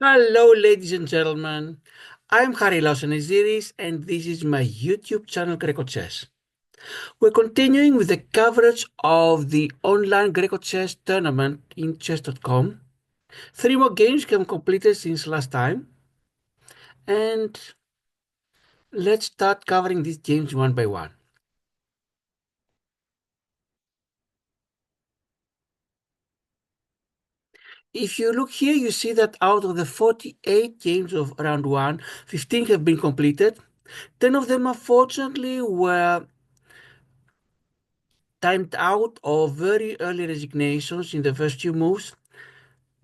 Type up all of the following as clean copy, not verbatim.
Hello, ladies and gentlemen. I'm Harry Lawson Aziris, and this is my YouTube channel grecochess. We're continuing with the coverage of the online grecochess tournament in chess.com. 3 more games have completed since last time, and let's start covering these games one by one. If you look here, you see that out of the 48 games of round 1, 15 have been completed. 10 of them, unfortunately, were timed out or very early resignations in the first few moves.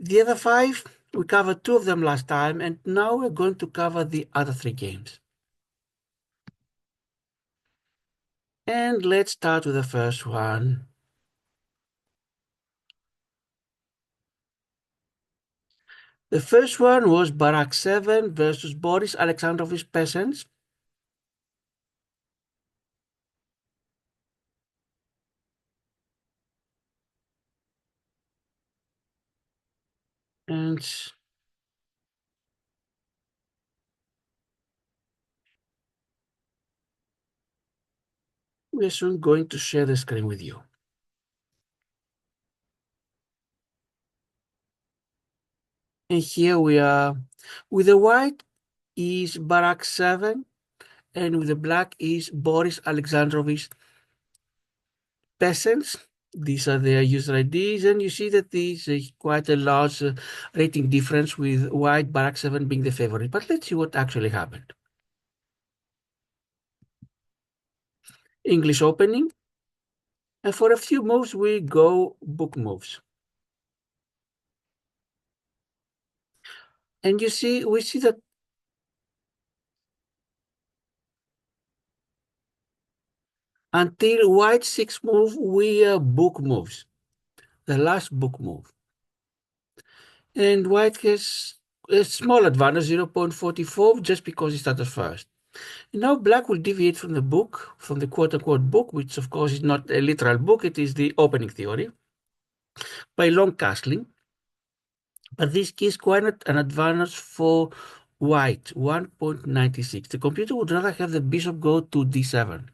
The other 5, we covered 2 of them last time, and now we're going to cover the other 3 games. And let's start with the first one. The first one was Barak 7 versus Boris Alexandrovich Peasants. And we're soon going to share the screen with you. And here we are. With the white is Barak 7, and with the black is Boris Alexandrovich Peasants. These are their user IDs, and you see that there's quite a large rating difference, with white Barak 7 being the favorite. But let's see what actually happened. English opening, and for a few moves we go book moves. And you see, we see that until white 6 move, we book moves, the last book move. And white has a small advantage, 0.44, just because he started first. Now black will deviate from the book, from the quote-unquote book, which of course is not a literal book, it is the opening theory, by long castling. But this gives quite an advantage for white, 1.96. The computer would rather have the bishop go to d7.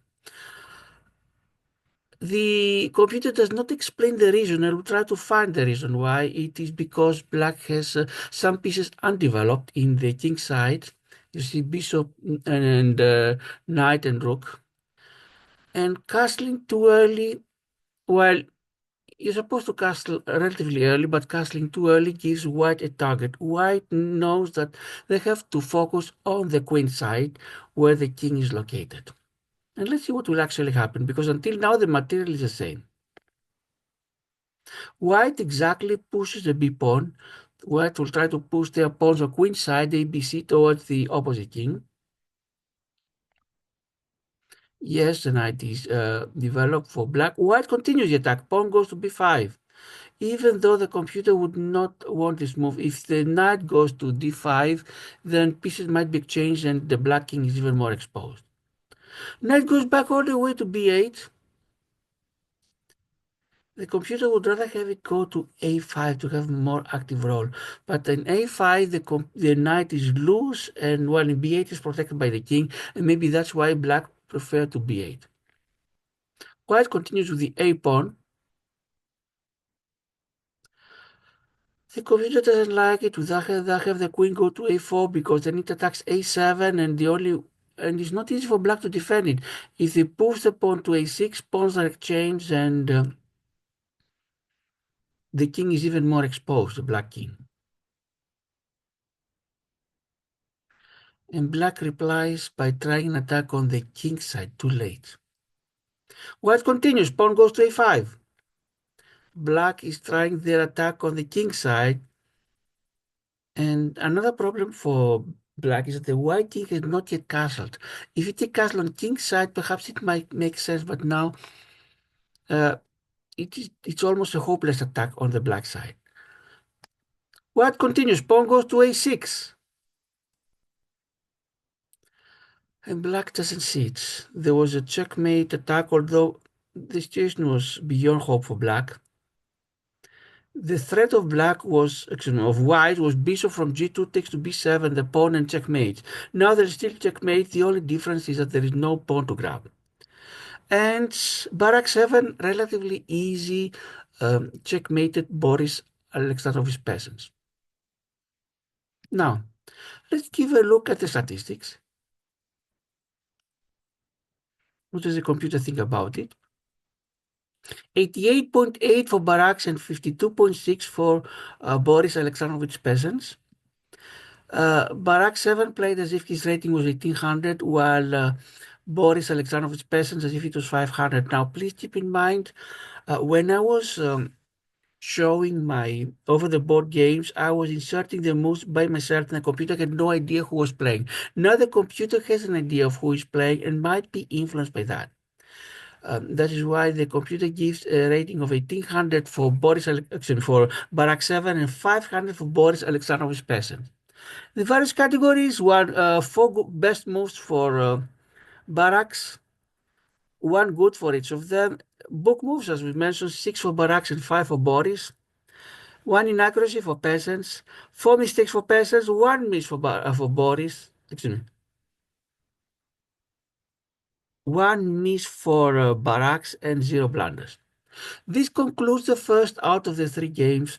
The computer does not explain the reason, and will try to find the reason why. It is because black has some pieces undeveloped in the king side. You see bishop and knight and rook. And castling too early, well, you're supposed to castle relatively early, but castling too early gives white a target. White knows that they have to focus on the queen side where the king is located. And let's see what will actually happen, because until now the material is the same. White exactly pushes the b pawn. White will try to push their pawns on queen side, ABC, towards the opposite king. Yes, the knight is developed for black. White continues the attack. Pawn goes to b5. Even though the computer would not want this move, if the knight goes to d5, then pieces might be exchanged and the black king is even more exposed. Knight goes back all the way to b8. The computer would rather have it go to a5 to have a more active role. But in a5, the knight is loose, and while in b8 is protected by the king, and maybe that's why black prefer to b8. White continues with the a pawn. The computer doesn't like it. They have the queen go to a4 because then it attacks a7, and it's not easy for black to defend it. If they push the pawn to a6, pawns are exchanged, and the king is even more exposed, the black king. And black replies by trying an attack on the king side too late. White continues, pawn goes to a5. Black is trying their attack on the king side. And another problem for black is that the white king has not yet castled. If you take castle on king side, perhaps it might make sense, but now it's almost a hopeless attack on the black side. White continues, pawn goes to a6. And black doesn't see it. There was a checkmate attack, although the situation was beyond hope for black. The threat of black was, excuse me, of white was bishop from g2 takes to b7, the pawn and checkmate. Now there is still checkmate. The only difference is that there is no pawn to grab. And Barak 7, relatively easy, checkmated Boris Alexandrovich peasants. Now, let's give a look at the statistics. What does the computer think about it? 88.8 for Baraks and 52.6 for Boris Alexandrovich peasants. Barak 7 played as if his rating was 1800, while Boris Alexandrovich peasants as if it was 500. Now, please keep in mind, when I was showing my over-the-board games, I was inserting the moves by myself, and the computer had no idea who was playing. Now the computer has an idea of who is playing and might be influenced by that. That is why the computer gives a rating of 1800 for for Barak 7 and 500 for Boris Alexandrovich Peasant. The various categories were four best moves for Baraks, one good for each of them. Book moves, as we mentioned, six for Baraks and five for Boris. One inaccuracy for peasants, four mistakes for peasants, one miss for Boris. Excuse me. One miss for Barracks and zero blunders. This concludes the first out of the three games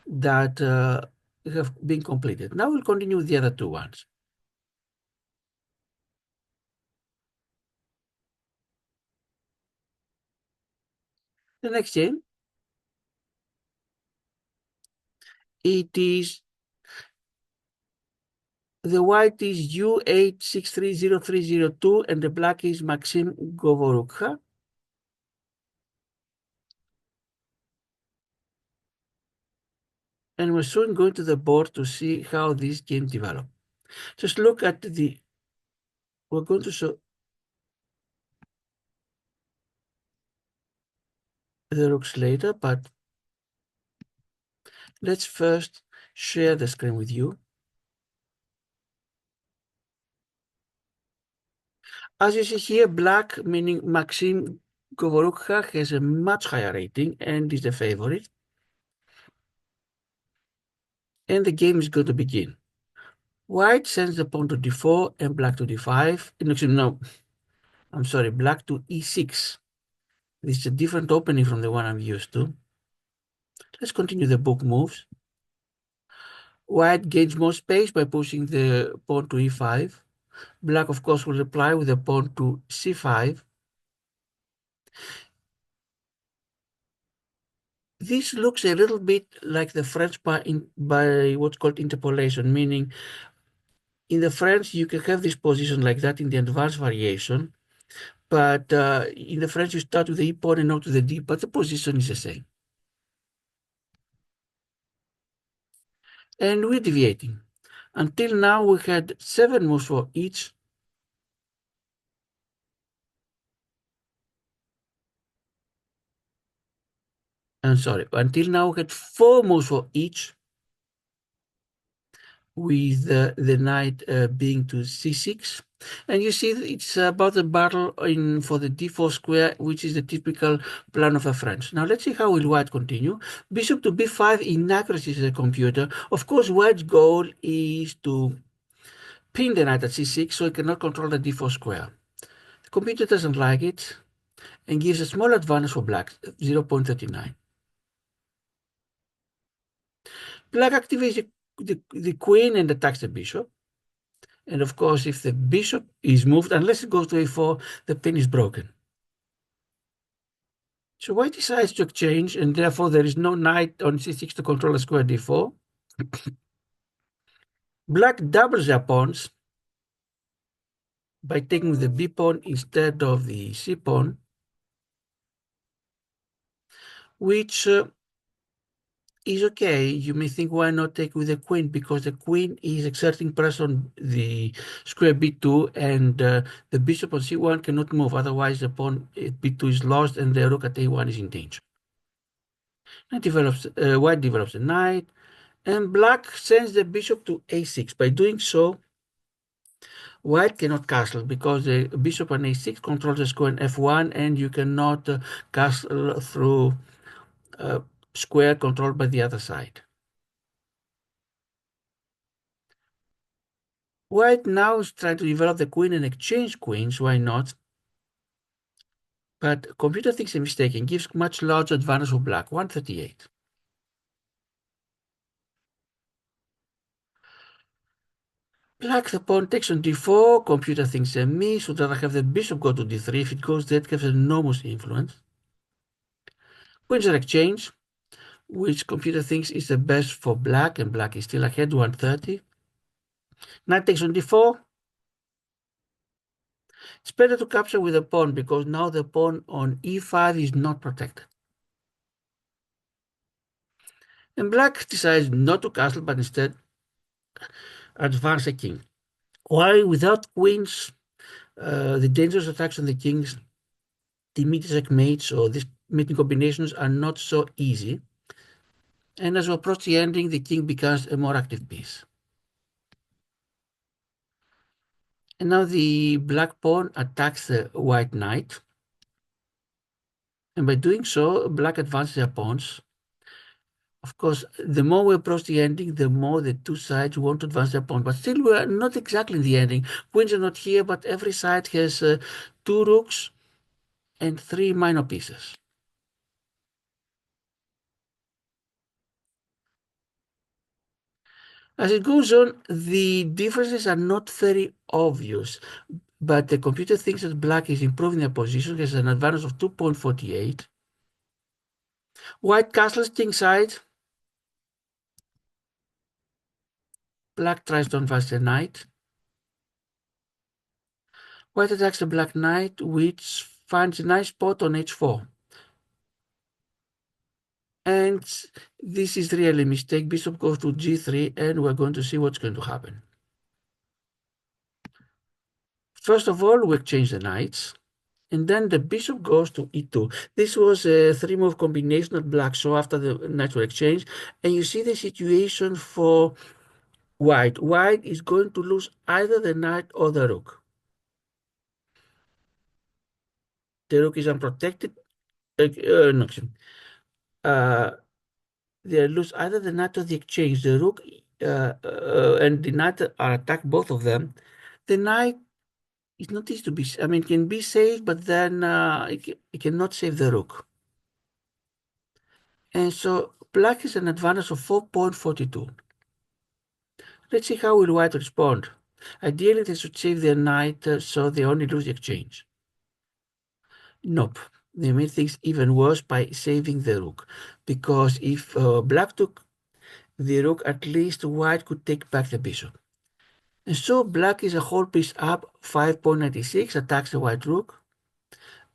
that have been completed. Now we'll continue with the other two ones. The next game, it is the white is U8630302 and the black is Maxim Govorukha. And we're soon going to the board to see how this game developed. Just look at we're going to show the rooks later, but let's first share the screen with you. As you see here, black, meaning Maxim Govorukha, has a much higher rating and is the favorite. And the game is going to begin. White sends the pawn to d4 and black to d5. No, I'm sorry, black to e6. This is a different opening from the one I'm used to. Let's continue the book moves. White gains more space by pushing the pawn to e5. Black, of course, will reply with the pawn to c5. This looks a little bit like the French by what's called interpolation, meaning in the French you can have this position like that in the advanced variation, but in the French you start with the e pawn and not with the d, but the position is the same. And we're deviating. Until now we had 7 moves for each. I'm sorry, until now we had 4 moves for each, with the knight being to c6. And you see it's about the battle for the d4 square, which is the typical plan of a French. Now let's see how will white continue. Bishop to b5, inaccuracy is the computer. Of course, white's goal is to pin the knight at c6 so it cannot control the d4 square. The computer doesn't like it and gives a small advantage for black, 0.39. Black activates the queen and attacks the bishop. And of course, if the bishop is moved, unless it goes to a4, the pin is broken. So white decides to exchange, and therefore there is no knight on c6 to control a square d4. Black doubles their pawns by taking the b pawn instead of the c pawn, which is okay. You may think, why not take with the queen? Because the queen is exerting pressure on the square b2, and the bishop on c1 cannot move. Otherwise, the pawn b2 is lost, and the rook at a1 is in danger. White develops a knight, and black sends the bishop to a6. By doing so, white cannot castle because the bishop on a6 controls the square in f1, and you cannot castle through square controlled by the other side. White now is trying to develop the queen and exchange queens, why not? But computer thinks a mistake and gives much larger advantage for black, 138. Black, the pawn takes on d4, computer thinks a miss, would rather have the bishop go to d3. If it goes, that gives enormous influence. Queens are exchange, which computer thinks is the best for black, and black is still ahead, 130. Knight takes on d4. It's better to capture with a pawn because now the pawn on e5 is not protected. And black decides not to castle, but instead advance a king. While without queens, the dangerous attacks on the kings, the immediate mates or these mating combinations are not so easy. And as we approach the ending, the king becomes a more active piece. And now the black pawn attacks the white knight. And by doing so, black advances their pawns. Of course, the more we approach the ending, the more the two sides want to advance their pawn. But still, we're not exactly in the ending. Queens are not here, but every side has two rooks and three minor pieces. As it goes on, the differences are not very obvious, but the computer thinks that black is improving their position, has an advantage of 2.48. White castles kingside. Black tries to advance the knight. White attacks the black knight, which finds a nice spot on h4. And this is really a mistake. Bishop goes to g3, and we're going to see what's going to happen. First of all, we exchange the knights, and then the bishop goes to e2. This was a three-move combination of black, so after the knights were exchanged, and you see the situation for white. White is going to lose either the knight or the rook. The rook is unprotected. No, they lose either the knight or the exchange. The rook and the knight are attacked, both of them. The knight is not easy to be, I mean, can be saved, but then it cannot save the rook. And so black is an advantage of 4.42. Let's see how will white respond. Ideally, they should save their knight, so they only lose the exchange. Nope. They made things even worse by saving the rook. Because if black took the rook, at least white could take back the bishop. And so black is a whole piece up, 5.96, attacks the white rook.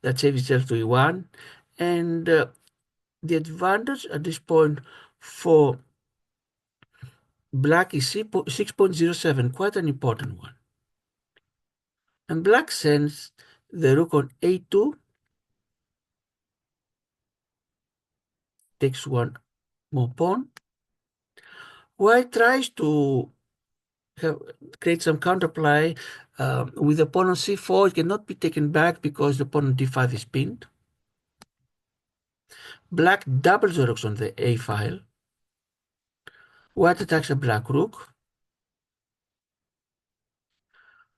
That saves itself to e1. And the advantage at this point for black is 6.07, quite an important one. And black sends the rook on a2, takes one more pawn. White tries to create some counterplay with the pawn on c4. It cannot be taken back because the pawn on d5 is pinned. Black doubles the rooks on the a file. White attacks a black rook.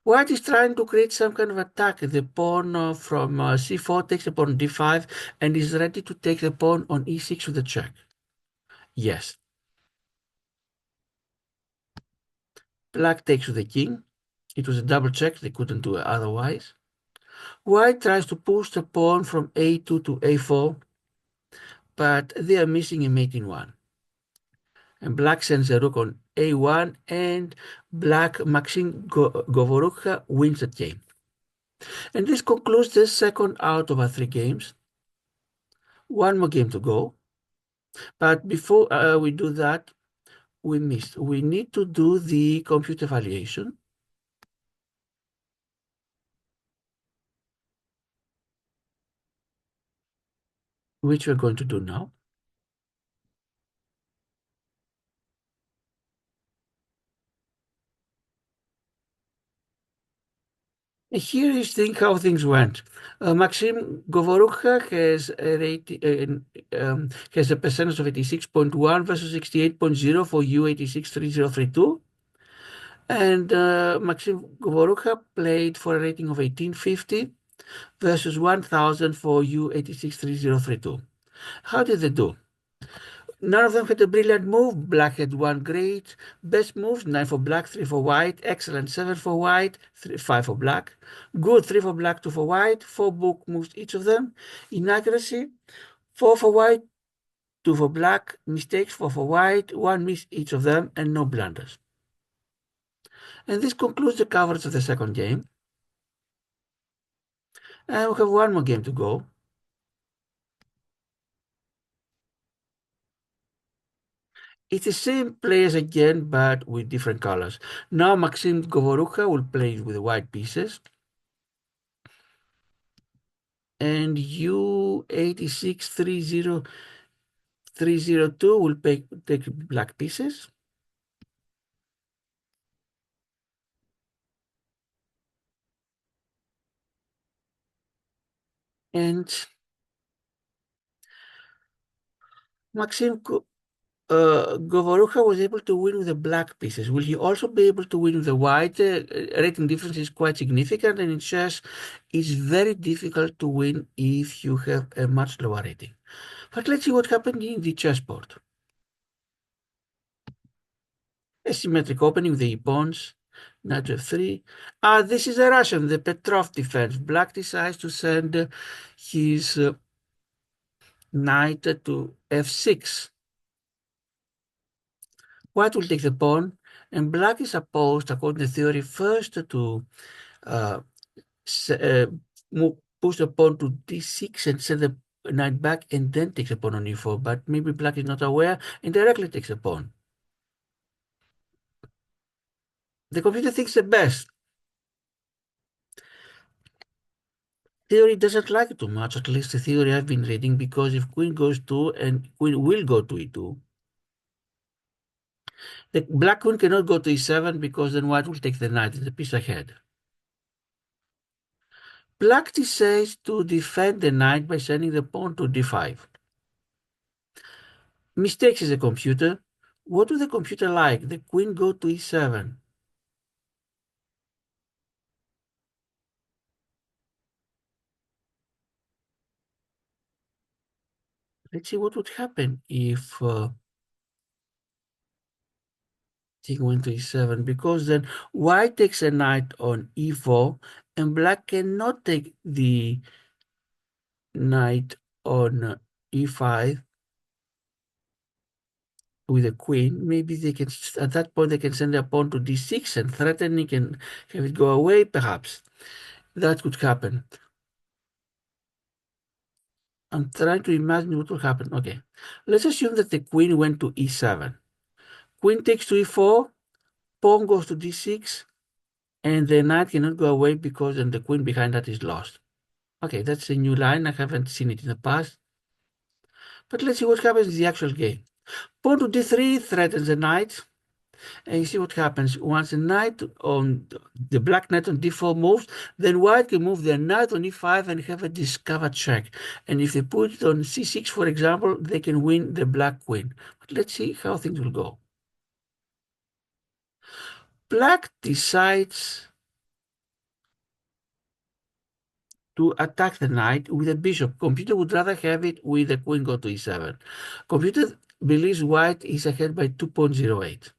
White is trying to create some kind of attack. The pawn from c4 takes the pawn on d5 and is ready to take the pawn on e6 with a check. Yes. Black takes with the king. It was a double check. They couldn't do it otherwise. White tries to push the pawn from a2 to a4, but they are missing a mate in one. And black sends a rook on a1, and black Maxim Govorukha wins the game. And this concludes the second out of our three games. One more game to go. But before we do that, we missed. We need to do the computer evaluation. Which we're going to do now. Here is think how things went. Maxim Govorukha has has a percentage of 86.1 versus 68.0 for U863032. And Maxim Govorukha played for a rating of 1850 versus 1000 for U863032. How did they do? None of them had a brilliant move. Black had one great. Best moves, 9 for black, 3 for white. Excellent, 7 for white, 5 for black. Good, 3 for black, 2 for white. 4 book moves each of them. Inaccuracy, 4 for white, 2 for black. Mistakes, 4 for white, 1 miss each of them, and no blunders. And this concludes the coverage of the second game. And we have one more game to go. It's the same players again, but with different colors. Now Maxim Govorukha will play with the white pieces. And U863032 will take black pieces. And Maxim Govorukha was able to win with the black pieces. Will he also be able to win with the white? Rating difference is quite significant, and in chess, it's very difficult to win if you have a much lower rating. But let's see what happened in the chessboard. Asymmetric opening with the pawns. Knight f3. This is a Russian, the Petrov defense. Black decides to send his knight to f6. White will take the pawn, and black is supposed, according to theory, first to uh, uh, push the pawn to d6 and send the knight back, and then takes the pawn on e4. But maybe black is not aware and directly takes the pawn. The computer thinks the best. Theory doesn't like it too much, at least the theory I've been reading, because if queen goes to and queen will go to e2, the black queen cannot go to e7 because then white will take the knight, it's a piece ahead. Black decides to defend the knight by sending the pawn to d5. Mistakes is a computer. What do the computer like? The queen go to e7. Let's see what would happen if king went to e7, because then white takes a knight on e4 and black cannot take the knight on e5 with a queen. Maybe they can, at that point, they can send their pawn to d6 and threatening and have it go away, perhaps. That could happen. I'm trying to imagine what will happen. Okay, let's assume that the queen went to e7. Queen takes to e4, pawn goes to d6, and the knight cannot go away because then the queen behind that is lost. Okay, that's a new line. I haven't seen it in the past. But let's see what happens in the actual game. Pawn to d3 threatens the knight. And you see what happens. Once the knight on the black knight on d4 moves, then white can move their knight on e5 and have a discovered check. And if they put it on c6, for example, they can win the black queen. But let's see how things will go. Black decides to attack the knight with a bishop. Computer would rather have it with the queen go to e7. Computer believes white is ahead by 2.08.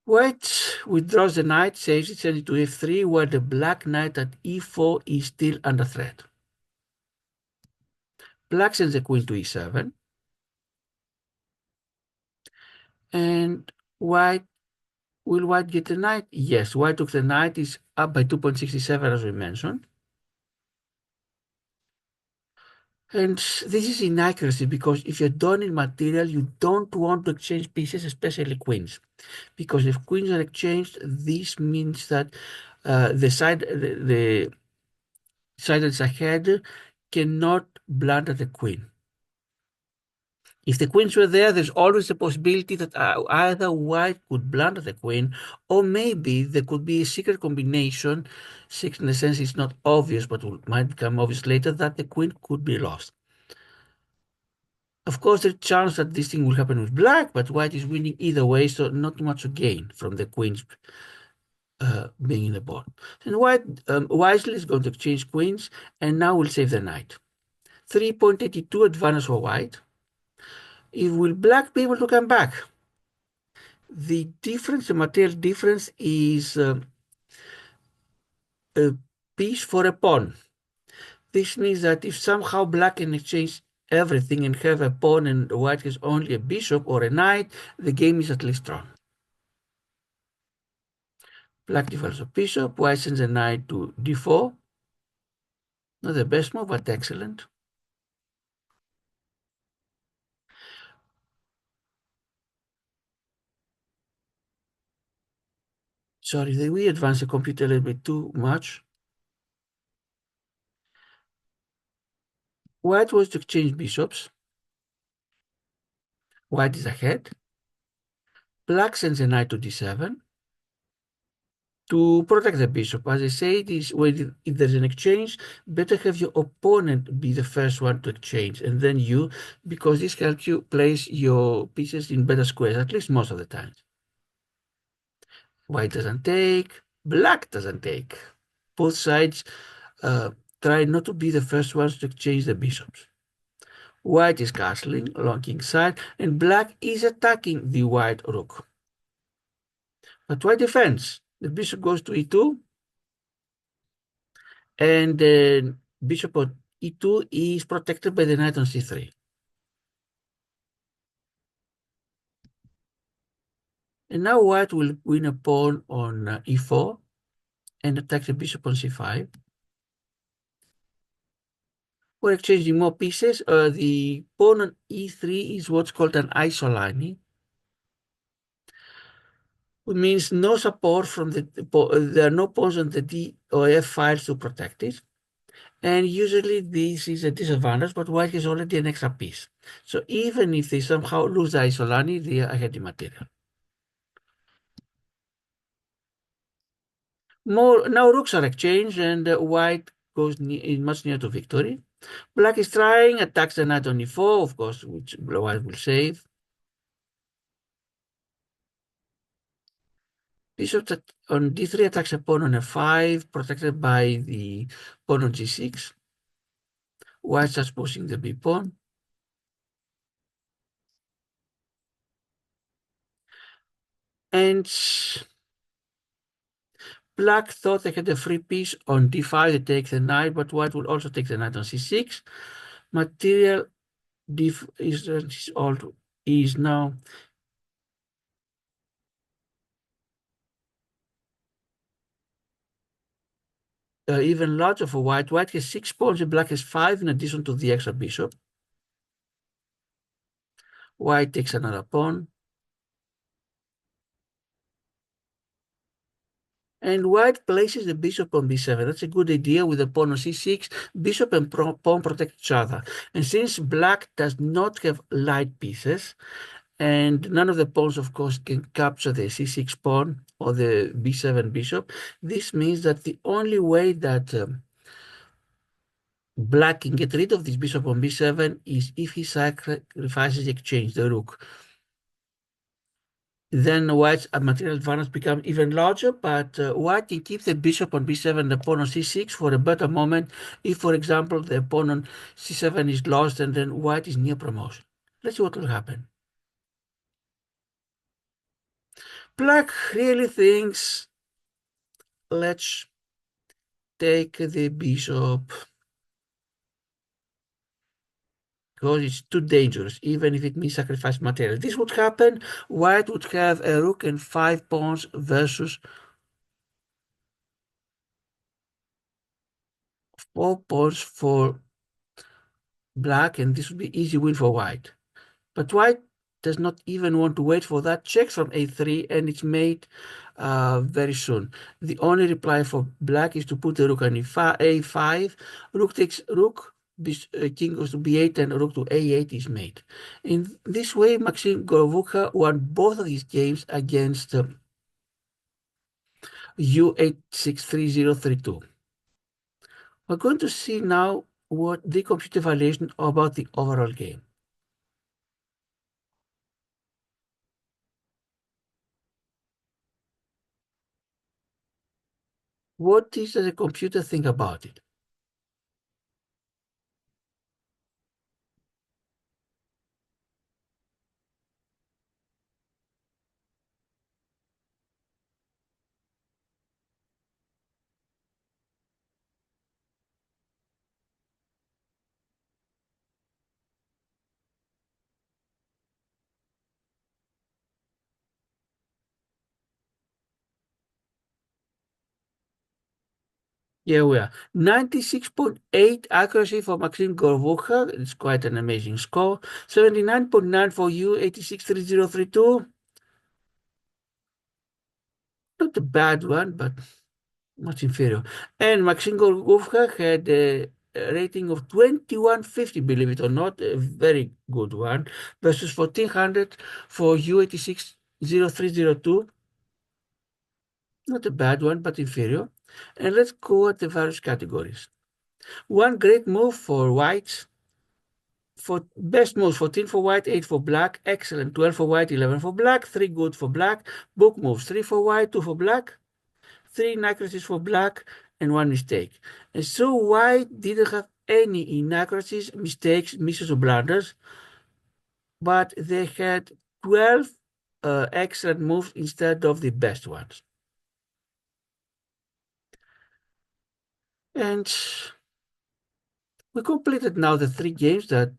White withdraws the knight, saves it, sends it to f3, where the black knight at e4 is still under threat. Black sends the queen to e7. And will white get the knight? Yes, white took the knight, is up by 2.67 as we mentioned. And this is inaccuracy because if you're done in material, you don't want to exchange pieces, especially queens. Because if queens are exchanged, this means that the side that's ahead cannot blunder the queen. If the queens were there, there's always a possibility that either white could blunder the queen, or maybe there could be a secret combination. Secret in the sense it's not obvious, but might become obvious later, that the queen could be lost. Of course, there's a chance that this thing will happen with black, but white is winning either way, so not too much to gain from the queens being in the board. And white wisely is going to exchange queens, and now will save the knight. 3.82 advantage for white. If will black be able to come back? The difference, the material difference, is a piece for a pawn. This means that if somehow black can exchange everything and have a pawn and white has only a bishop or a knight, the game is at least drawn. Black develops a bishop, white sends a knight to d4. Not the best move, but excellent. Sorry, we advanced the computer a little bit too much. White was to exchange bishops. White is ahead. Black sends a knight to d7 to protect the bishop. As I say, this when if there's an exchange, better have your opponent be the first one to exchange, and then you, because this helps you place your pieces in better squares, at least most of the time. White doesn't take, black doesn't take. Both sides try not to be the first ones to exchange the bishops. White is castling along king's side, and black is attacking the white rook. But white defends. The bishop goes to e2, and the bishop on e2 is protected by the knight on c3. And now white will win a pawn on e4 and attack the bishop on c5. We're exchanging more pieces. The pawn on e3 is what's called an isolani, which means no support from there are no pawns on the d or f files to protect it. And usually this is a disadvantage, but white has already an extra piece. So even if they somehow lose the isolani, they are ahead in material. More now rooks are exchanged, and white goes much near to victory. Black is trying, attacks the knight on e4, of course, which white will save. Bishop on d3 attacks a pawn on f5, protected by the pawn on g6. White starts pushing the b pawn. And black thought they had a free piece on d5 to take the knight, but white will also take the knight on c6. Material is now even larger for white. White has 6 pawns and black has 5 in addition to the extra bishop. White takes another pawn. And white places the bishop on b7. That's a good idea with the pawn on c6. Bishop and pawn protect each other. And since black does not have light pieces, and none of the pawns, of course, can capture the c6 pawn or the b7 bishop, this means that the only way that black can get rid of this bishop on b7 is if he sacrifices the exchange, the rook. Then white's material advantage becomes even larger, but white can keep the bishop on b7, the pawn on c6 for a better moment if, for example, the pawn on c7 is lost and then white is near promotion. Let's see what will happen. Black really thinks, let's take the bishop because it's too dangerous, even if it means sacrifice material. This would happen, white would have a rook and 5 pawns versus 4 pawns for black, and this would be easy win for white. But white does not even want to wait for that. Checks from a3, and it's made very soon. The only reply for black is to put the rook on a5. Rook takes rook, king goes to b8 and rook to a8 is made. In this way, Maxim Gorbucha won both of these games against U863032. We're going to see now what the computer evaluation about the overall game. What does the computer think about it? Yeah, we are. 96.8 accuracy for Maxim Gorbucha. It's quite an amazing score. 79.9 for you, 863032. Not a bad one, but much inferior. And Maxim Gorbucha had a rating of 2150, believe it or not, a very good one, versus 1400 for U860302. Not a bad one, but inferior. And let's go at the various categories. One great move for whites. For best moves, 14 for white, 8 for black, excellent, 12 for white, 11 for black, 3 good for black, book moves, 3 for white, 2 for black, 3 inaccuracies for black, and 1 mistake. And so white didn't have any inaccuracies, mistakes, misses, or blunders, but they had 12 excellent moves instead of the best ones. And we completed now the 3 games that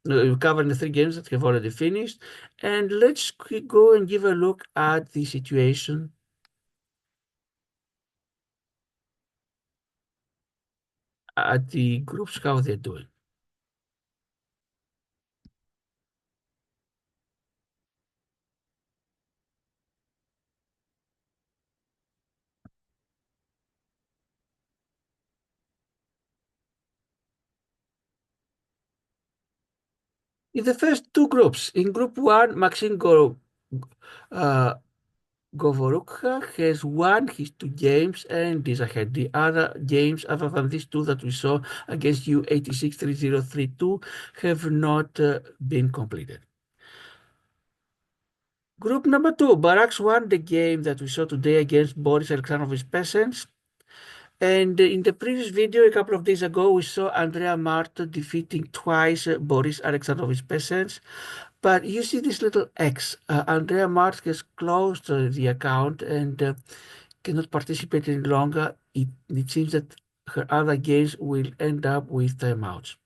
we covered the 3 games that have already finished, and let's go and give a look at the situation at the groups, how they're doing. In the first 2 groups, in group 1, Maxim uh, Govorukha has won his 2 games and is ahead. The other games, other than these 2 that we saw against U863032, have not been completed. Group number 2, Baraks won the game that we saw today against Boris Alexandrovich Peasants. And in the previous video, a couple of days ago, we saw Andrea Marta defeating twice Boris Alexandrovich Peasants. But you see this little X. Andrea Marta has closed the account and cannot participate any longer. It seems that her other games will end up with timeouts.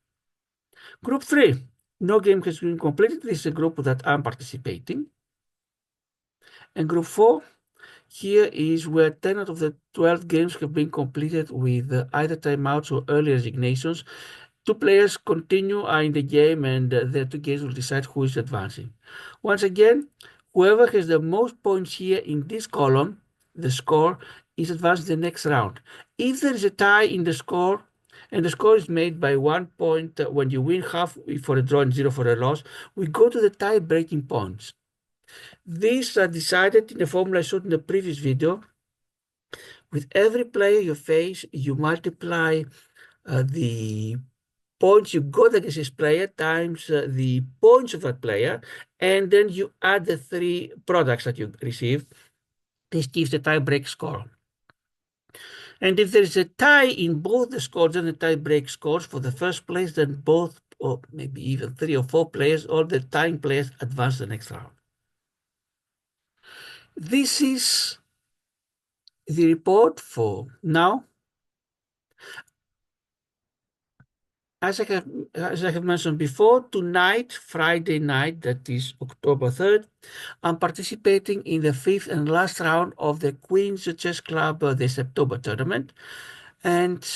Group 3, no game has been completed. This is a group that I'm participating. And group 4, here is where 10 out of the 12 games have been completed with either timeouts or early resignations. 2 players continue in the game and their 2 games will decide who is advancing. Once again, whoever has the most points here in this column, the score, is advanced the next round. If there is a tie in the score, and the score is made by 1 point when you win, half for a draw and 0 for a loss, we go to the tie-breaking points. These are decided in the formula I showed in the previous video. With every player you face, you multiply the points you got against this player times the points of that player, and then you add the 3 products that you received. This gives the tie-break score. And if there is a tie in both the scores and the tie-break scores for the first place, then both, or maybe even 3 or 4 players, all the tying players advance the next round. This is the report for now. As I have mentioned before, tonight, Friday night, that is October 3rd, I'm participating in the 5th and last round of the Queen's Chess Club, the September tournament. And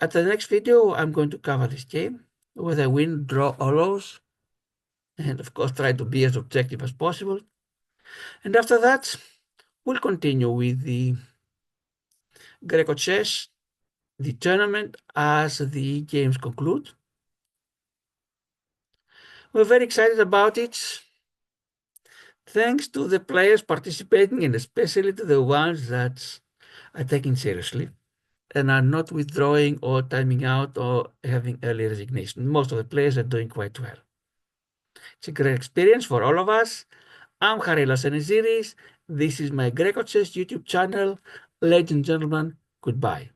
at the next video, I'm going to cover this game, whether I win, draw, or lose. And of course, try to be as objective as possible. And after that, we'll continue with the Greco chess the tournament as the games conclude. We're very excited about it. Thanks to the players participating and especially to the ones that are taken seriously and are not withdrawing or timing out or having early resignation. Most of the players are doing quite well. It's a great experience for all of us. I'm Harilas Eniziris. This is my grecochess YouTube channel. Ladies and gentlemen, goodbye.